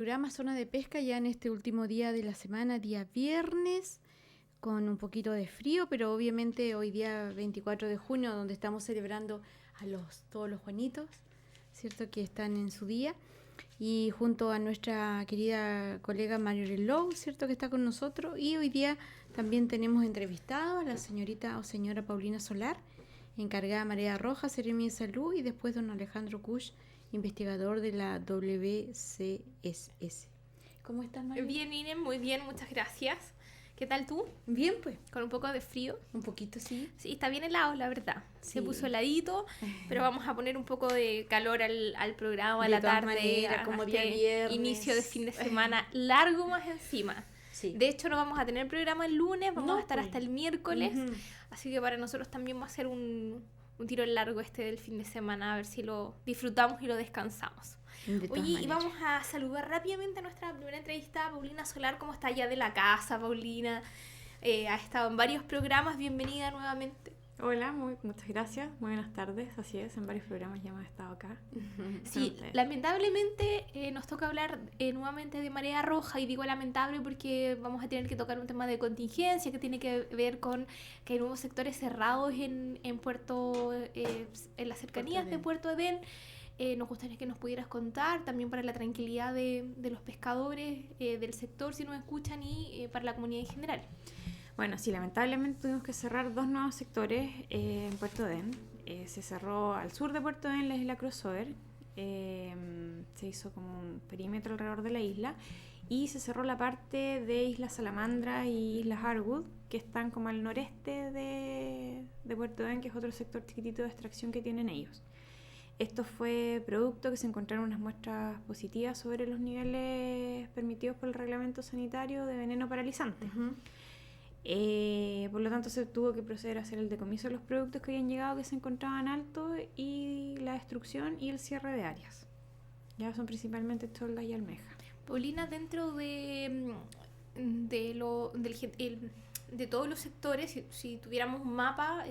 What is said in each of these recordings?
Programa Zona de Pesca ya en este último día de la semana, día viernes, con un poquito de frío, pero obviamente hoy día 24 de junio, donde estamos celebrando a todos los Juanitos, ¿cierto? Que están en su día. Y junto a nuestra querida colega Marjorie Lowe, ¿cierto? Que está con nosotros. Y hoy día también tenemos entrevistado a la señorita o señora Paulina Solar, encargada de Marea Roja, Seremi de Salud, y después don Alejandro Kusch, investigador de la WCSS. ¿Cómo estás, María? Bien, Inen, muy bien, muchas gracias. ¿Qué tal tú? Bien, pues. Con un poco de frío. Un poquito, sí. Sí, está bien helado, la verdad. Sí. Se puso heladito, pero vamos a poner un poco de calor al programa, a De la todas tarde, maneras, como día viernes. inicio de fin de semana largo más encima. Sí. De hecho, no vamos a tener programa el lunes, vamos a estar pues. hasta el miércoles. Uh-huh. Así que para nosotros también va a ser un tiro largo del fin de semana, a ver si lo disfrutamos y lo descansamos. Oye, y vamos a saludar rápidamente a nuestra primera entrevistada, Paulina Solar. ¿Cómo está allá de la casa, Paulina? Ha estado en varios programas, bienvenida nuevamente. Hola, muchas gracias, muy buenas tardes, así es, en varios programas ya hemos estado acá. Sí, lamentablemente nos toca hablar nuevamente de Marea Roja, y digo lamentable porque vamos a tener que tocar un tema de contingencia que tiene que ver con que hay nuevos sectores cerrados en Puerto, en las cercanías de Puerto Edén. Nos gustaría que nos pudieras contar, también para la tranquilidad de los pescadores del sector, si nos escuchan, y para la comunidad en general. Bueno, sí, lamentablemente tuvimos que cerrar dos nuevos sectores en Puerto Edén. Se cerró al sur de Puerto Edén la isla Crossover, se hizo como un perímetro alrededor de la isla, y se cerró la parte de Isla Salamandra y Isla Harwood, que están como al noreste de Puerto Edén, que es otro sector chiquitito de extracción que tienen ellos. Esto fue producto que se encontraron unas muestras positivas sobre los niveles permitidos por el reglamento sanitario de veneno paralizante. Uh-huh. Por lo tanto, se tuvo que proceder a hacer el decomiso de los productos que habían llegado, que se encontraban altos, y la destrucción y el cierre de áreas. Ya son principalmente cholgas y almejas. Paulina, dentro de todos los sectores, si tuviéramos un mapa,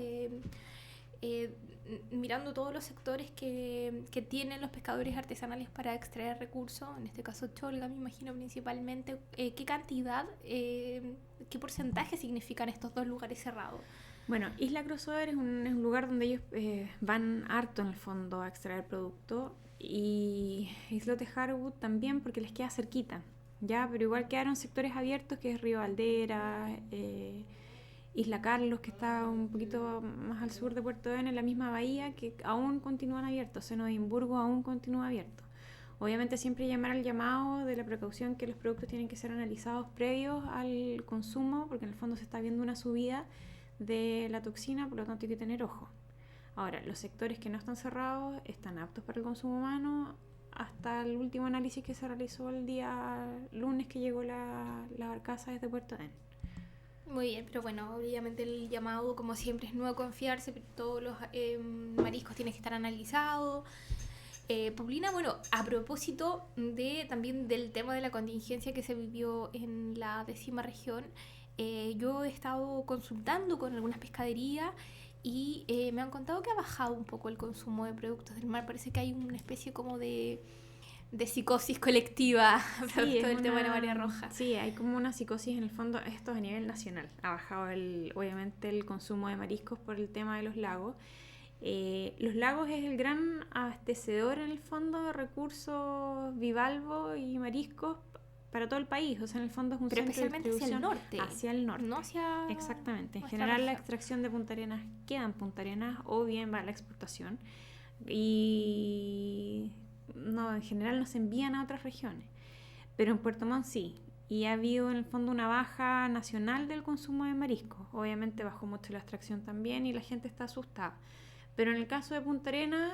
mirando todos los sectores que tienen los pescadores artesanales para extraer recursos, en este caso cholga, me imagino principalmente, ¿qué cantidad, qué porcentaje significan estos dos lugares cerrados? Bueno, Isla Crossover es un lugar donde ellos van harto en el fondo a extraer producto, y Islote Harwood también, porque les queda cerquita, ya, pero igual quedaron sectores abiertos, que es Río Valdera, Isla Carlos, que está un poquito más al sur de Puerto Edén, en la misma bahía, que aún continúan abiertos. Seno de Edimburgo aún continúa abierto. Obviamente siempre llamar al llamado de la precaución que los productos tienen que ser analizados previos al consumo, porque en el fondo se está viendo una subida de la toxina, por lo tanto hay que tener ojo. Ahora, los sectores que no están cerrados están aptos para el consumo humano, hasta el último análisis que se realizó el día lunes, que llegó la barcaza desde Puerto Edén. Muy bien, pero bueno, obviamente el llamado, como siempre, es no confiarse, pero todos los mariscos tienen que estar analizados. Paulina, bueno, a propósito también del tema de la contingencia que se vivió en la 10ª región, yo he estado consultando con algunas pescaderías y me han contado que ha bajado un poco el consumo de productos del mar. Parece que hay una especie como de psicosis colectiva producto del tema de la Marea Roja. Sí, hay como una psicosis en el fondo. Esto a nivel nacional. Ha bajado obviamente el consumo de mariscos por el tema de los lagos. Los lagos es el gran abastecedor en el fondo de recursos bivalvos y mariscos para todo el país. O sea, en el fondo es un pero centro de distribución hacia el norte. No hacia... Exactamente. En general región. La extracción de Punta Arenas queda en Punta Arenas, o bien va a la exportación. Y no, en general no se envían a otras regiones. Pero en Puerto Montt sí. Y ha habido en el fondo una baja nacional del consumo de mariscos. Obviamente bajó mucho la extracción también y la gente está asustada. Pero en el caso de Punta Arenas,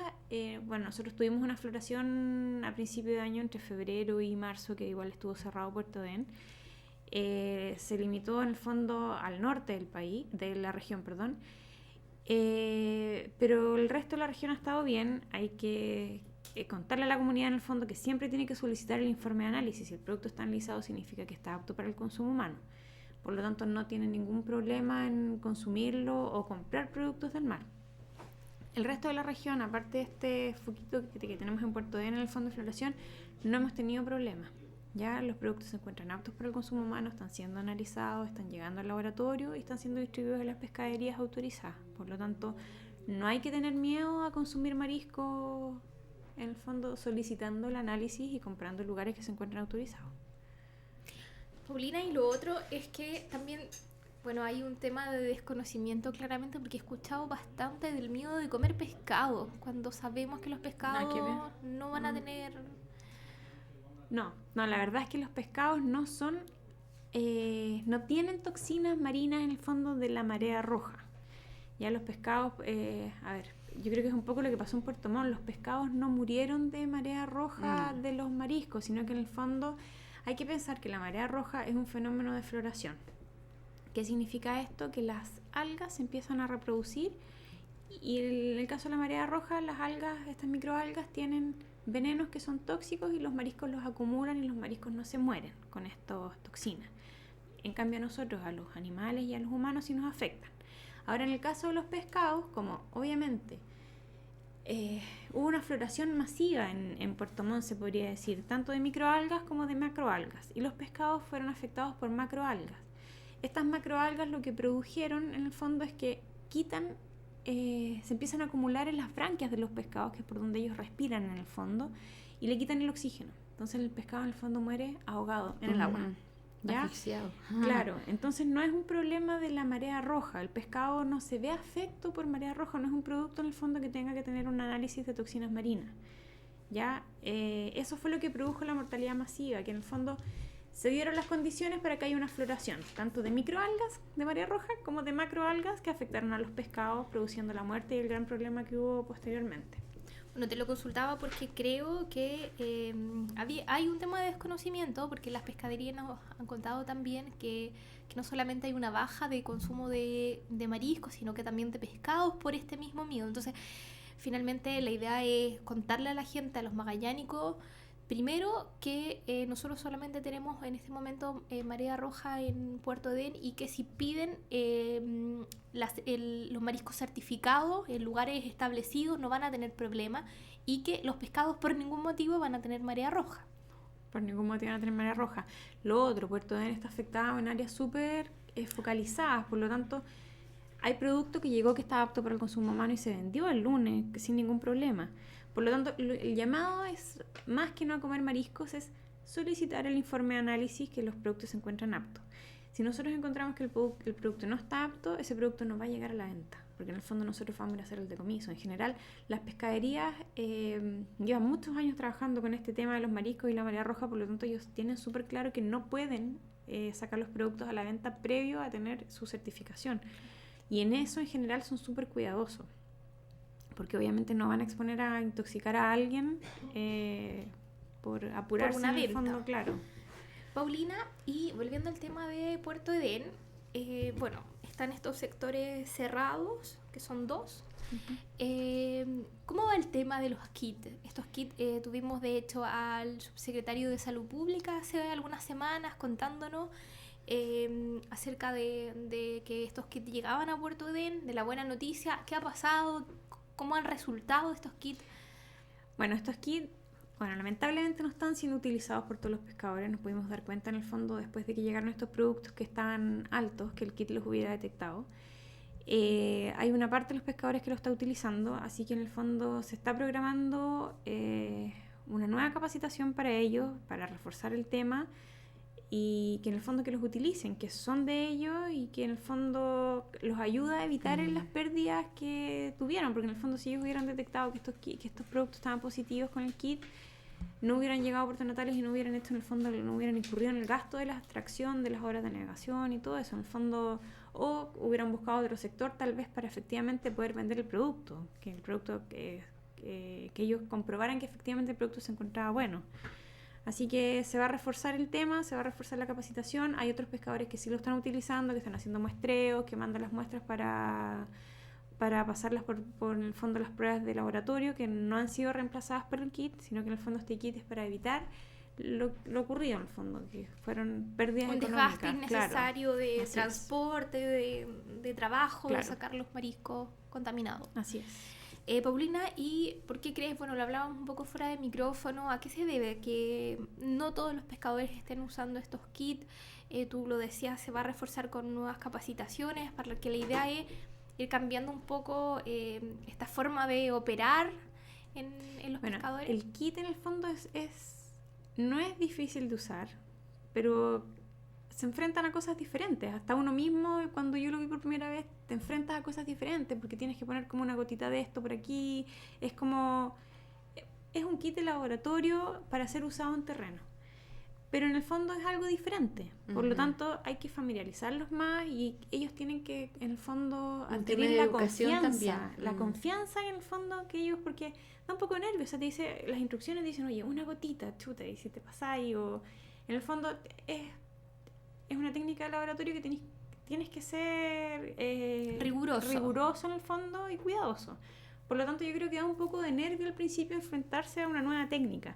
bueno, nosotros tuvimos una floración a principio de año, entre febrero y marzo, que igual estuvo cerrado Puerto Edén. Se limitó en el fondo al norte del país, de la región, perdón. Pero el resto de la región ha estado bien. Hay que contarle a la comunidad en el fondo que siempre tiene que solicitar el informe de análisis. Si el producto está analizado, significa que está apto para el consumo humano. Por lo tanto, no tiene ningún problema en consumirlo o comprar productos del mar. El resto de la región, aparte de este foquito que tenemos en Puerto Edén en el fondo de floración, no hemos tenido problemas. Ya los productos se encuentran aptos para el consumo humano, están siendo analizados, están llegando al laboratorio y están siendo distribuidos en las pescaderías autorizadas. Por lo tanto, no hay que tener miedo a consumir marisco, en el fondo solicitando el análisis y comprando en lugares que se encuentran autorizados. Paulina, y lo otro es que también, bueno, hay un tema de desconocimiento claramente, porque he escuchado bastante del miedo de comer pescado, cuando sabemos que los pescados no van a tener... No, la verdad es que los pescados no son, no tienen toxinas marinas en el fondo de la marea roja. Ya los pescados, a ver, yo creo que es un poco lo que pasó en Puerto Montt. Los pescados no murieron de marea roja de los mariscos, sino que en el fondo hay que pensar que la marea roja es un fenómeno de floración. ¿Qué significa esto? Que las algas se empiezan a reproducir y en el caso de la marea roja, las algas, estas microalgas tienen venenos que son tóxicos y los mariscos los acumulan y los mariscos no se mueren con estas toxinas. En cambio a nosotros, a los animales y a los humanos sí nos afectan. Ahora en el caso de los pescados, como obviamente hubo una floración masiva en Puerto Montt, se podría decir, tanto de microalgas como de macroalgas, y los pescados fueron afectados por macroalgas. Estas macroalgas lo que produjeron en el fondo es que quitan, se empiezan a acumular en las branquias de los pescados, que es por donde ellos respiran en el fondo, y le quitan el oxígeno. Entonces el pescado en el fondo muere ahogado en el agua. ¿Ya? Asfixiado. Claro, entonces no es un problema de la marea roja. El pescado no se ve afecto por marea roja, no es un producto en el fondo que tenga que tener un análisis de toxinas marinas. ¿Ya? Eso fue lo que produjo la mortalidad masiva, que en el fondo se dieron las condiciones para que haya una floración, tanto de microalgas de marea roja como de macroalgas que afectaron a los pescados, produciendo la muerte y el gran problema que hubo posteriormente. Bueno, te lo consultaba porque creo que hay un tema de desconocimiento, porque las pescaderías nos han contado también que no solamente hay una baja de consumo de mariscos, sino que también de pescados por este mismo miedo. Entonces, finalmente la idea es contarle a la gente, a los magallánicos, primero que nosotros solamente tenemos en este momento marea roja en Puerto Edén, y que si piden los mariscos certificados en lugares establecidos no van a tener problema, y que los pescados por ningún motivo van a tener marea roja. Por ningún motivo van a tener marea roja. Lo otro, Puerto Edén está afectado en áreas súper focalizadas, por lo tanto hay producto que llegó que estaba apto para el consumo humano y se vendió el lunes sin ningún problema. Por lo tanto, el llamado es, más que no a comer mariscos, es solicitar el informe de análisis que los productos se encuentran aptos. Si nosotros encontramos que el producto no está apto, ese producto no va a llegar a la venta, porque en el fondo nosotros vamos a ir a hacer el decomiso. En general, las pescaderías llevan muchos años trabajando con este tema de los mariscos y la marea roja, por lo tanto ellos tienen súper claro que no pueden sacar los productos a la venta previo a tener su certificación. Y en eso, en general, son súper cuidadosos, porque obviamente no van a exponer a intoxicar a alguien por apurarse por una en el venta. fondo, claro. Paulina, y volviendo al tema de Puerto Edén, bueno, están estos sectores cerrados, que son 2. ¿Cómo va el tema de los kits? Estos kits, tuvimos de hecho al subsecretario de Salud Pública hace algunas semanas contándonos acerca de que estos kits llegaban a Puerto Edén, de la buena noticia. ¿Qué ha pasado? ¿Cómo han resultado estos kits? Bueno, estos kits, lamentablemente no están siendo utilizados por todos los pescadores. Nos pudimos dar cuenta en el fondo después de que llegaron estos productos que estaban altos, que el kit los hubiera detectado. Hay una parte de los pescadores que lo está utilizando, así que en el fondo se está programando una nueva capacitación para ellos, para reforzar el tema, y que en el fondo que los utilicen, que son de ellos y que en el fondo los ayuda a evitar las pérdidas que tuvieron, porque en el fondo si ellos hubieran detectado que estos productos estaban positivos con el kit, no hubieran llegado a puertos natales y no hubieran hecho en el fondo, no hubieran incurrido en el gasto de la extracción, de las horas de navegación y todo eso en el fondo, o hubieran buscado otro sector tal vez para efectivamente poder vender el producto, que el producto que ellos comprobaran que efectivamente el producto se encontraba bueno. Así que se va a reforzar el tema, se va a reforzar la capacitación. Hay otros pescadores que sí lo están utilizando, que están haciendo muestreos, que mandan las muestras para pasarlas por en el fondo las pruebas de laboratorio, que no han sido reemplazadas por el kit, sino que en el fondo este kit es para evitar lo ocurrido en el fondo, que fueron pérdidas económicas. Un desgaste innecesario, claro. de Así transporte, de trabajo, claro. de sacar los mariscos contaminados. Así es. Paulina, ¿y por qué crees? Bueno, lo hablábamos un poco fuera de micrófono. ¿A qué se debe que no todos los pescadores estén usando estos kits? Tú lo decías, se va a reforzar con nuevas capacitaciones, para que la idea es ir cambiando un poco esta forma de operar en los pescadores. El kit en el fondo no es difícil de usar, pero se enfrentan a cosas diferentes. Hasta uno mismo, cuando yo lo vi por primera vez, te enfrentas a cosas diferentes porque tienes que poner como una gotita de esto por aquí. Es un kit de laboratorio para ser usado en terreno, pero en el fondo es algo diferente. Por lo tanto, hay que familiarizarlos más y ellos tienen que, en el fondo, adquirir la confianza. También. La confianza en el fondo que ellos, porque da un poco de nervios. O sea, las instrucciones dicen, oye, una gotita, chuta, y si te pasáis, o en el fondo es una técnica de laboratorio que tienes que ser riguroso en el fondo y cuidadoso. Por lo tanto, yo creo que da un poco de nervio al principio enfrentarse a una nueva técnica.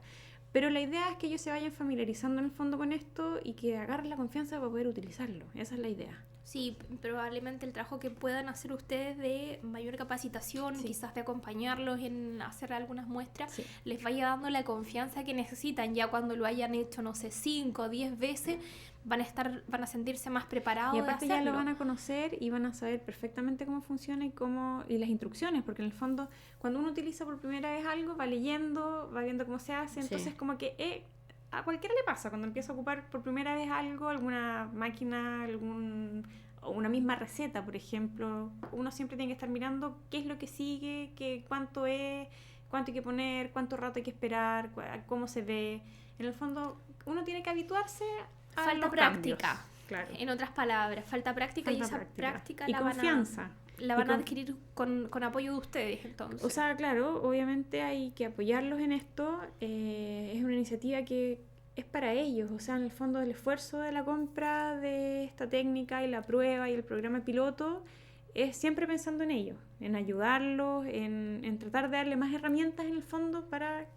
Pero la idea es que ellos se vayan familiarizando en el fondo con esto y que agarren la confianza para poder utilizarlo. Esa es la idea. Sí, probablemente el trabajo que puedan hacer ustedes de mayor capacitación, quizás de acompañarlos en hacer algunas muestras, les vaya dando la confianza que necesitan. Ya cuando lo hayan hecho, no sé, 5 o 10 veces, van a sentirse más preparados. Y aparte de hacerlo. Ya lo van a conocer y van a saber perfectamente cómo funciona y las instrucciones, porque en el fondo, cuando uno utiliza por primera vez algo, va leyendo, va viendo cómo se hace, entonces como que a cualquiera le pasa cuando empieza a ocupar por primera vez algo, alguna máquina, o una misma receta, por ejemplo. Uno siempre tiene que estar mirando qué es lo que sigue, cuánto hay que poner, cuánto rato hay que esperar, cómo se ve. En el fondo, uno tiene que habituarse a falta práctica. Cambios. Claro. En otras palabras, falta práctica y esa práctica y la confianza. La van a adquirir con apoyo de ustedes, entonces. O sea, claro, obviamente hay que apoyarlos en esto. Es una iniciativa que es para ellos. O sea, en el fondo el esfuerzo de la compra de esta técnica y la prueba y el programa piloto es siempre pensando en ellos, en ayudarlos, en tratar de darle más herramientas en el fondo para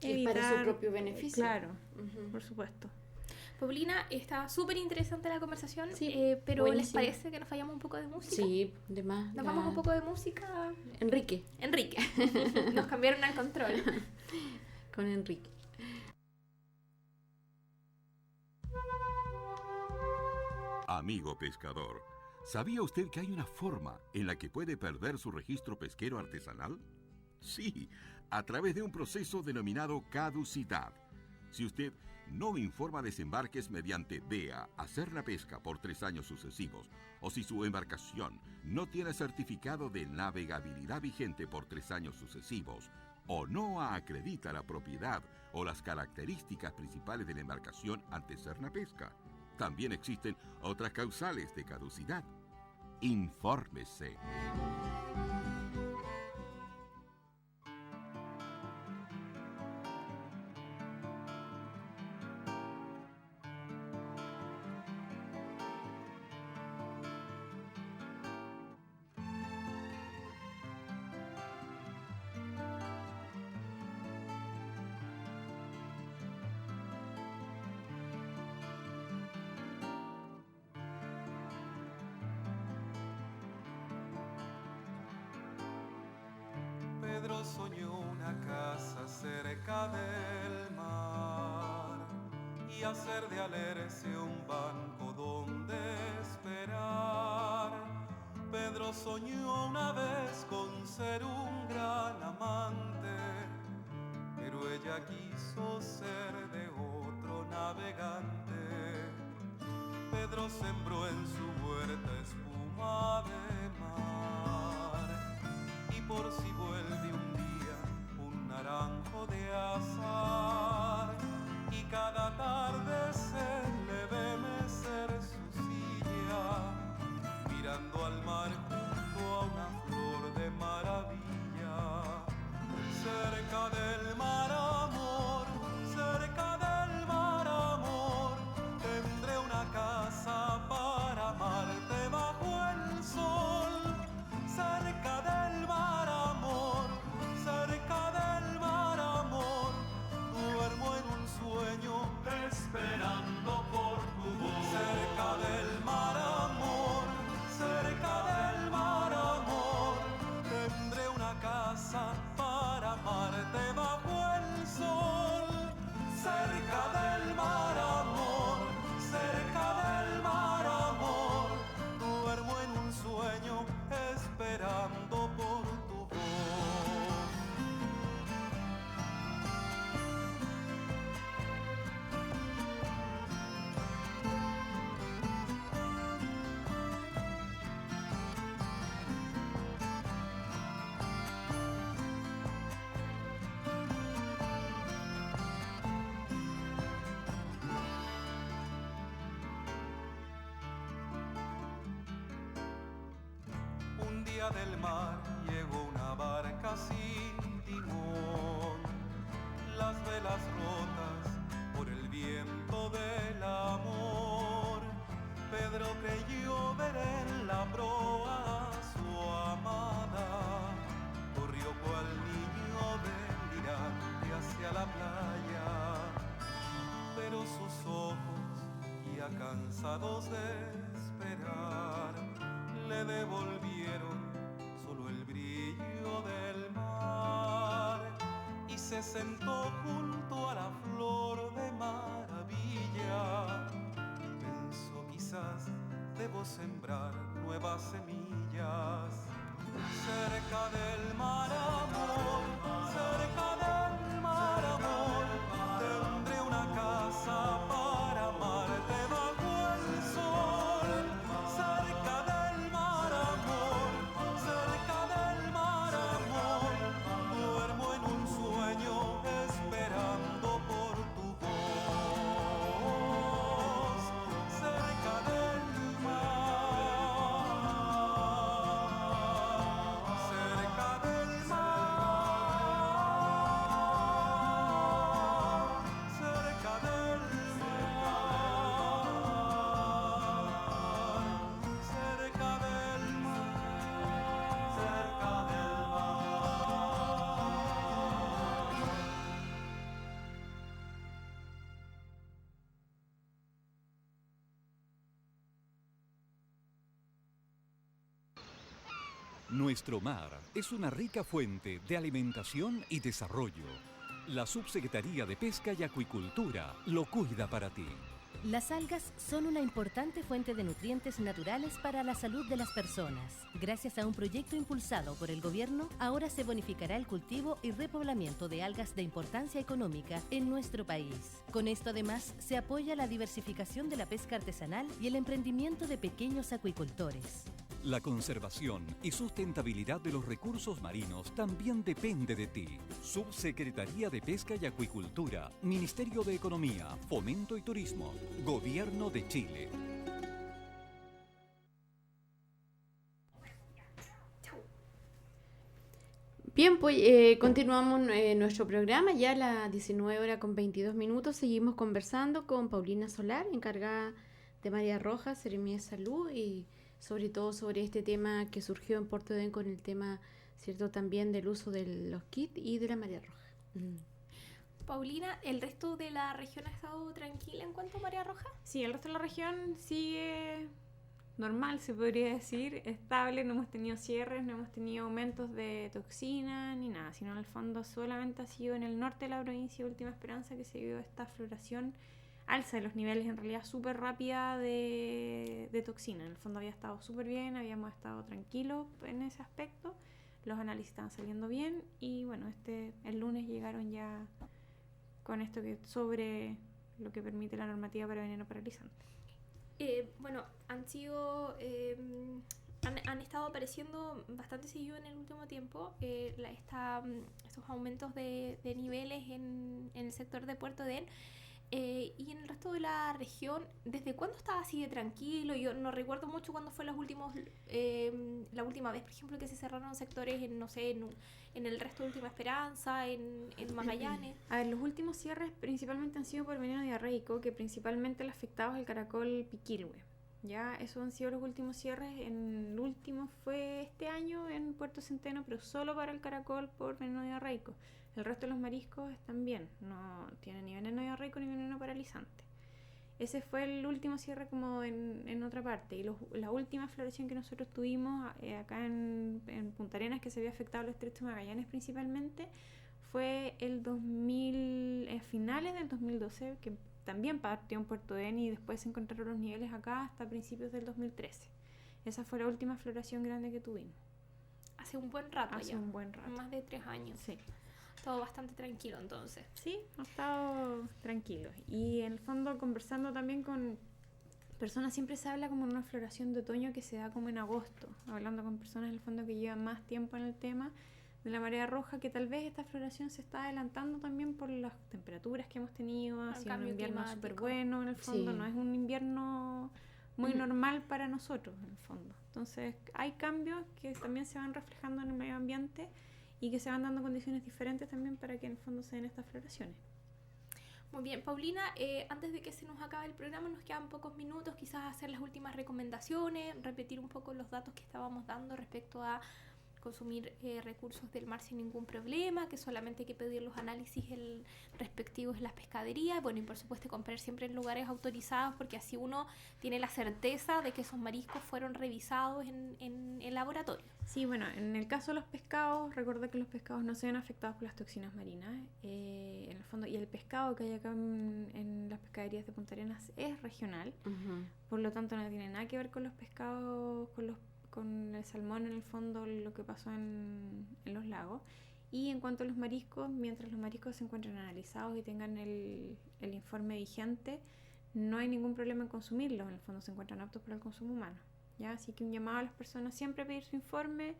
evitar... para su propio beneficio. Claro, por supuesto. Paulina, está súper interesante la conversación, pero buenísimo. ¿Les parece que nos fallamos un poco de música? Sí, de más. ¿Nos vamos un poco de música? Enrique. Nos cambiaron al control. Con Enrique. Amigo pescador, ¿sabía usted que hay una forma en la que puede perder su registro pesquero artesanal? Sí, a través de un proceso denominado caducidad. Si usted no informa desembarques mediante DEA hacer la pesca por 3 años sucesivos, o si su embarcación no tiene certificado de navegabilidad vigente por 3 años sucesivos, o no acredita la propiedad o las características principales de la embarcación ante Cernapesca. También existen otras causales de caducidad. Infórmese. Pedro soñó una casa cerca del mar y hacer de Alerce un banco donde esperar. Pedro soñó una vez con ser un gran amante, pero ella quiso ser de otro navegante. Pedro sembró en su huerta espuma de mar, y por si vuelve un día un naranjo de azar, y cada tarde se le ve mecer su silla, mirando al mar junto a una flor de maravilla. Cerca del mar, amor, cerca del mar, amor, tendré una casa para amarte bajo el sol. Cerca del mar, amor, cerca del mar, amor, duermo en un sueño esperando por tu voz. Cerca del mar, amor, cerca del mar, amor, tendré una casa orilla del mar llegó una barca sin timón, las velas rotas por el viento del amor. Pedro creyó ver en la proa a su amada, corrió cual niño delirante hacia la playa, pero sus ojos, ya cansados de esperar, le devolvieron solo el brillo del mar, y se sentó junto a la flor de maravilla. Pensó, quizás debo sembrar nuevas semillas cerca del mar, amor, cerca del mar, amor. Tendré una casa para amarte bajo el sol, cerca del mar, amor, cerca del mar, amor. Duermo en un sueño esperando por tu voz, cerca del mar, cerca del mar, cerca del mar, cerca del mar, cerca del mar. Nuestro mar es una rica fuente de alimentación y desarrollo. La Subsecretaría de Pesca y Acuicultura lo cuida para ti. Las algas son una importante fuente de nutrientes naturales para la salud de las personas. Gracias a un proyecto impulsado por el gobierno, ahora se bonificará el cultivo y repoblamiento de algas de importancia económica en nuestro país. Con esto además se apoya la diversificación de la pesca artesanal y el emprendimiento de pequeños acuicultores. La conservación y sustentabilidad de los recursos marinos también depende de ti. Subsecretaría de Pesca y Acuicultura, Ministerio de Economía, Fomento y Turismo, Gobierno de Chile. Bien, pues continuamos nuestro programa, ya a las 19:22. Seguimos conversando con Paulina Solar, encargada de María Roja, Seremía de Salud, y sobre todo sobre este tema que surgió en Puerto Aydén con el tema, ¿cierto?, también del uso de los kits y de la María Roja. Paulina, ¿el resto de la región ha estado tranquila en cuanto a María Roja? Sí, el resto de la región sigue normal, se podría decir, estable. No hemos tenido cierres, no hemos tenido aumentos de toxina ni nada, sino en el fondo solamente ha sido en el norte de la provincia Última Esperanza que se vio esta floración, alza de los niveles en realidad súper rápida de toxina. En el fondo había estado súper bien, habíamos estado tranquilos en ese aspecto, los análisis estaban saliendo bien y bueno, el lunes llegaron ya con esto que sobre lo que permite la normativa para veneno paralizante. Bueno, han estado apareciendo bastante seguido en el último tiempo estos aumentos de niveles en el sector de Puerto Aydén. Y en el resto de la región, ¿desde cuándo estaba así de tranquilo? Yo no recuerdo mucho cuándo fue la última vez, por ejemplo, que se cerraron sectores en, no sé, en el resto de Última Esperanza, en Magallanes. A ver, los últimos cierres principalmente han sido por veneno diarreico, que principalmente el afectado es el caracol piquilhue. Ya, esos han sido los últimos cierres. El último fue este año en Puerto Centeno, pero solo para el caracol por veneno diarreico. El resto de los mariscos están bien, no tienen ni veneno diarreico ni veneno paralizante. Ese fue el último cierre como en otra parte. Y la última floración que nosotros tuvimos acá en Punta Arenas, que se había afectado al estrecho de Magallanes principalmente, fue finales del 2012, que también partió en Puerto Aydén y después se encontraron los niveles acá hasta principios del 2013. Esa fue la última floración grande que tuvimos. Hace un buen rato Hace ya. un buen rato. Más de 3 años. Sí. Todo bastante tranquilo entonces. Sí, ha estado tranquilo. Y en el fondo, conversando también con personas, siempre se habla como de una floración de otoño que se da como en agosto. Hablando con personas en el fondo que llevan más tiempo en el tema de la marea roja, que tal vez esta floración se está adelantando también por las temperaturas que hemos tenido. Ha sido un invierno súper bueno en el fondo. Sí. No es un invierno muy Ujú. normal para nosotros, en el fondo. Entonces, hay cambios que también se van reflejando en el medio ambiente y que se van dando condiciones diferentes también para que en el fondo se den estas floraciones. Muy bien, Paulina, antes de que se nos acabe el programa, nos quedan pocos minutos, quizás hacer las últimas recomendaciones, repetir un poco los datos que estábamos dando respecto a consumir recursos del mar sin ningún problema, que solamente hay que pedir los análisis respectivos en las pescaderías, bueno, y por supuesto comprar siempre en lugares autorizados, porque así uno tiene la certeza de que esos mariscos fueron revisados en el laboratorio. Sí, bueno, en el caso de los pescados, recuerda que los pescados no se ven afectados por las toxinas marinas, en el fondo, y el pescado que hay acá en las pescaderías de Punta Arenas es regional, por lo tanto no tiene nada que ver con los pescados, con el salmón, en el fondo, lo que pasó en los lagos. Y en cuanto a los mariscos, mientras los mariscos se encuentren analizados y tengan el informe vigente, no hay ningún problema en consumirlos, en el fondo se encuentran aptos para el consumo humano, ¿ya? Así que un llamado a las personas siempre a pedir su informe,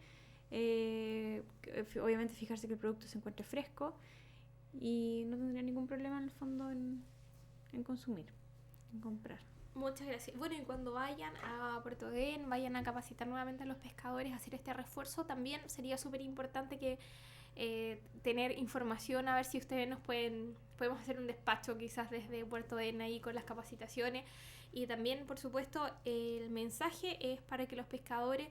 obviamente fijarse que el producto se encuentre fresco y no tendría ningún problema en el fondo en consumir, en comprar. Muchas gracias. Bueno, y cuando vayan a Puerto Edén, vayan a capacitar nuevamente a los pescadores, a hacer este refuerzo, también sería súper importante que tener información, a ver si ustedes podemos hacer un despacho quizás desde Puerto Edén ahí con las capacitaciones. Y también, por supuesto, el mensaje es para que los pescadores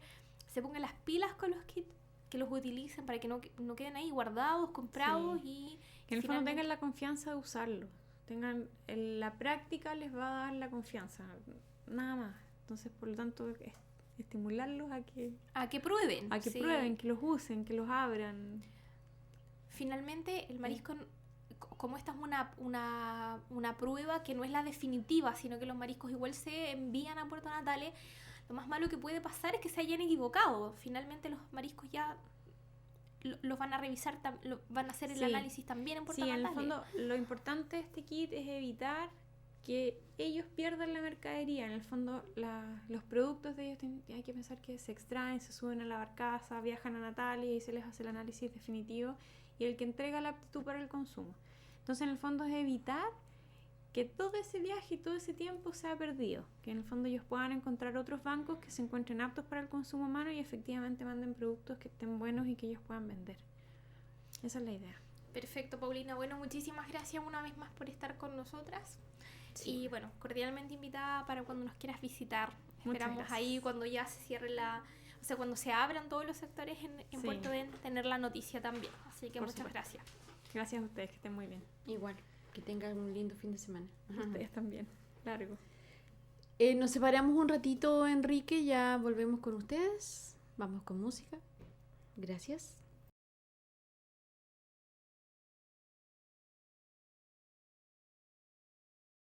se pongan las pilas con los kits, que los utilicen para que no queden ahí guardados, comprados. Sí. Y que en el fondo finalmente tengan la confianza de usarlo. La práctica les va a dar la confianza, nada más. Entonces, por lo tanto, estimularlos a que prueben. Sí. prueben, que los usen, que los abran. Finalmente, el marisco, como esta es una prueba que no es la definitiva, sino que los mariscos igual se envían a Puerto Natales, lo más malo que puede pasar es que se hayan equivocado. Finalmente los mariscos ya los van a revisar, van a hacer el Sí. análisis también en Puerto Sí, en Natales. el fondo, lo importante de este kit es evitar que ellos pierdan la mercadería. En el fondo, los productos de ellos hay que pensar que se extraen, se suben a la barcaza, viajan a Natalia y se les hace el análisis definitivo y el que entrega la aptitud para el consumo. Entonces, en el fondo, es evitar que todo ese viaje y todo ese tiempo sea perdido, que en el fondo ellos puedan encontrar otros bancos que se encuentren aptos para el consumo humano y efectivamente manden productos que estén buenos y que ellos puedan vender. Esa es la idea. Perfecto, Paulina. Bueno, muchísimas gracias una vez más por estar con nosotras. Sí. Y bueno, cordialmente invitada para cuando nos quieras visitar. Muchas Esperamos gracias. ahí cuando ya se cierre o sea, cuando se abran todos los sectores en Sí. Puerto Edén, tener la noticia también. Así que Por muchas supuesto. gracias. Gracias a ustedes, que estén muy bien. Igual, que tengan un lindo fin de semana. Ustedes también. Largo. Nos separamos un ratito, Enrique, ya volvemos con ustedes. Vamos con música. Gracias.